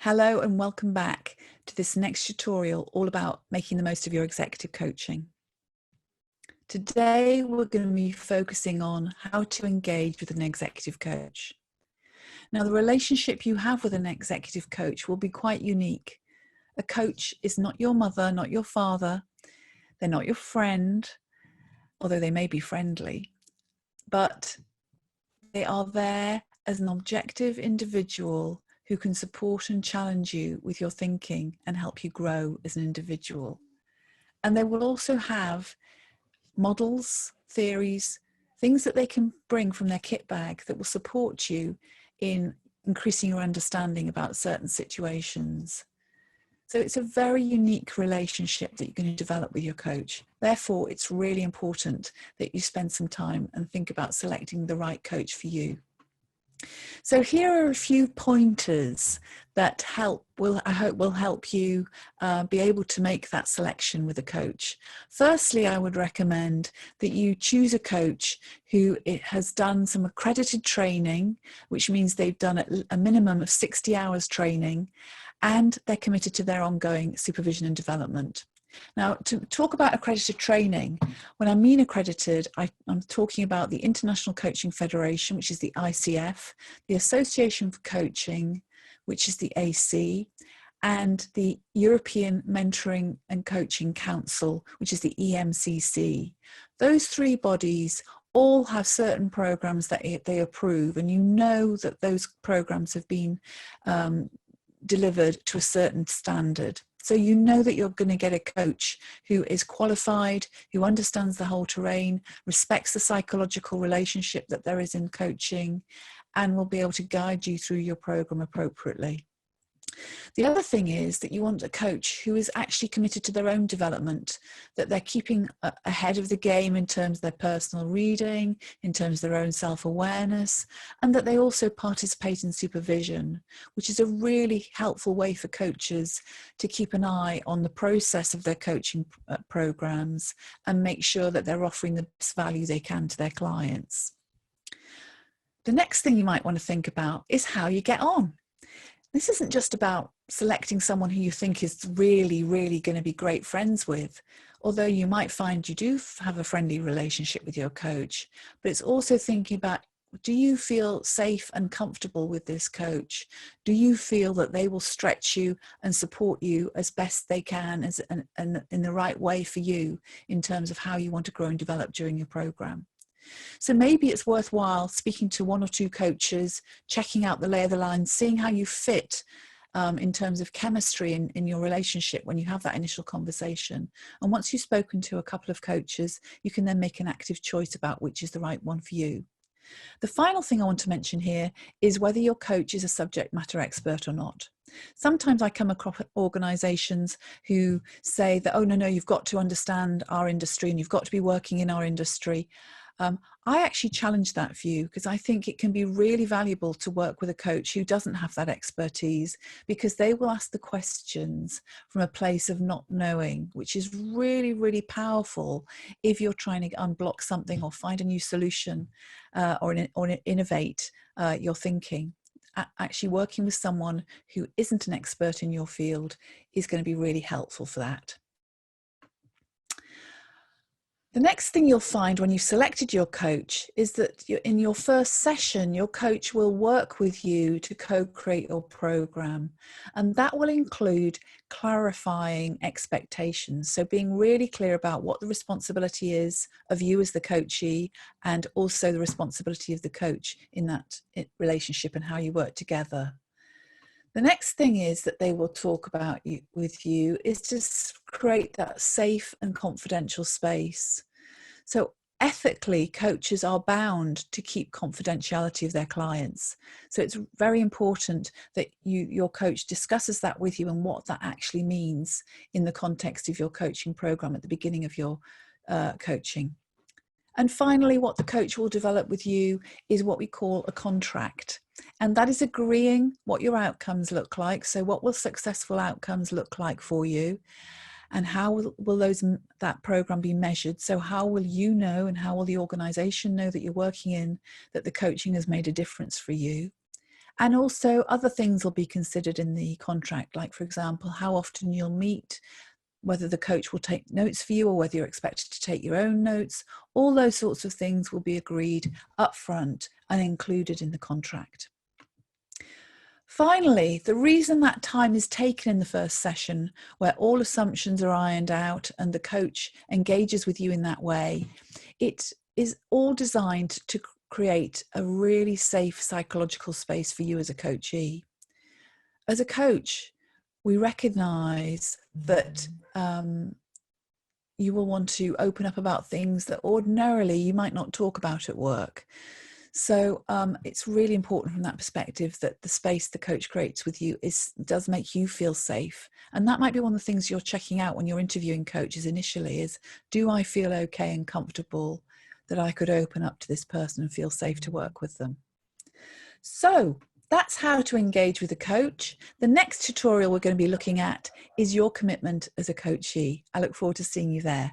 Hello and welcome back to this next tutorial all about making the most of your executive coaching. Today we're going to be focusing on how to engage with an executive coach. Now, the relationship you have with an executive coach will be quite unique. A coach is not your mother, not your father, they're not your friend, although they may be friendly, but they are there as an objective individual who can support and challenge you with your thinking and help you grow as an individual. And they will also have models, theories, things that they can bring from their kit bag that will support you in increasing your understanding about certain situations. So it's a very unique relationship that you're going to develop with your coach. Therefore, it's really important that you spend some time and think about selecting the right coach for you. So here are a few pointers that I hope will help you be able to make that selection with a coach. Firstly, I would recommend that you choose a coach who has done some accredited training, which means they've done a minimum of 60 hours training, and they're committed to their ongoing supervision and development. Now, to talk about accredited training, when I mean accredited, I'm talking about the International Coaching Federation, which is the ICF, the Association for Coaching, which is the AC, and the European Mentoring and Coaching Council, which is the EMCC. Those three bodies all have certain programs that they approve, and you know that those programs have been delivered to a certain standard. So you know that you're going to get a coach who is qualified, who understands the whole terrain, respects the psychological relationship that there is in coaching, and will be able to guide you through your program appropriately. The other thing is that you want a coach who is actually committed to their own development, that they're keeping ahead of the game in terms of their personal reading, in terms of their own self-awareness, and that they also participate in supervision, which is a really helpful way for coaches to keep an eye on the process of their coaching programs and make sure that they're offering the best value they can to their clients. The next thing you might want to think about is how you get on. This isn't just about selecting someone who you think is really, really going to be great friends with, although you might find you do have a friendly relationship with your coach, but it's also thinking about, do you feel safe and comfortable with this coach? Do you feel that they will stretch you and support you as best they can and in the right way for you in terms of how you want to grow and develop during your program? So maybe it's worthwhile speaking to one or two coaches, checking out the lay of the land, seeing how you fit in terms of chemistry in your relationship when you have that initial conversation. And once you've spoken to a couple of coaches, you can then make an active choice about which is the right one for you. The final thing I want to mention here is whether your coach is a subject matter expert or not. Sometimes I come across organizations who say that, oh, no, you've got to understand our industry and you've got to be working in our industry. I actually challenge that view because I think it can be really valuable to work with a coach who doesn't have that expertise, because they will ask the questions from a place of not knowing, which is really, really powerful if you're trying to unblock something or find a new solution or innovate your thinking. Actually working with someone who isn't an expert in your field is going to be really helpful for that. The next thing you'll find when you've selected your coach is that in your first session, your coach will work with you to co-create your program. And that will include clarifying expectations. So being really clear about what the responsibility is of you as the coachee, and also the responsibility of the coach in that relationship and how you work together. The next thing is that they will talk about with you is to create that safe and confidential space. So ethically, coaches are bound to keep confidentiality of their clients. So it's very important that your coach discusses that with you and what that actually means in the context of your coaching program at the beginning of your coaching. And finally, what the coach will develop with you is what we call a contract. And that is agreeing what your outcomes look like. So what will successful outcomes look like for you? And how will that program be measured? So how will you know, and how will the organization know that you're working in, that the coaching has made a difference for you? And also other things will be considered in the contract, like, for example, how often you'll meet, whether the coach will take notes for you or whether you're expected to take your own notes. All those sorts of things will be agreed up front and included in the contract. Finally, the reason that time is taken in the first session, where all assumptions are ironed out and the coach engages with you in that way, it is all designed to create a really safe psychological space for you as a coachee. As a coach, we recognize that you will want to open up about things that ordinarily you might not talk about at work. So it's really important from that perspective that the space the coach creates with you does make you feel safe. And that might be one of the things you're checking out when you're interviewing coaches initially is, do I feel okay and comfortable that I could open up to this person and feel safe to work with them? So that's how to engage with a coach. The next tutorial we're going to be looking at is your commitment as a coachee. I look forward to seeing you there.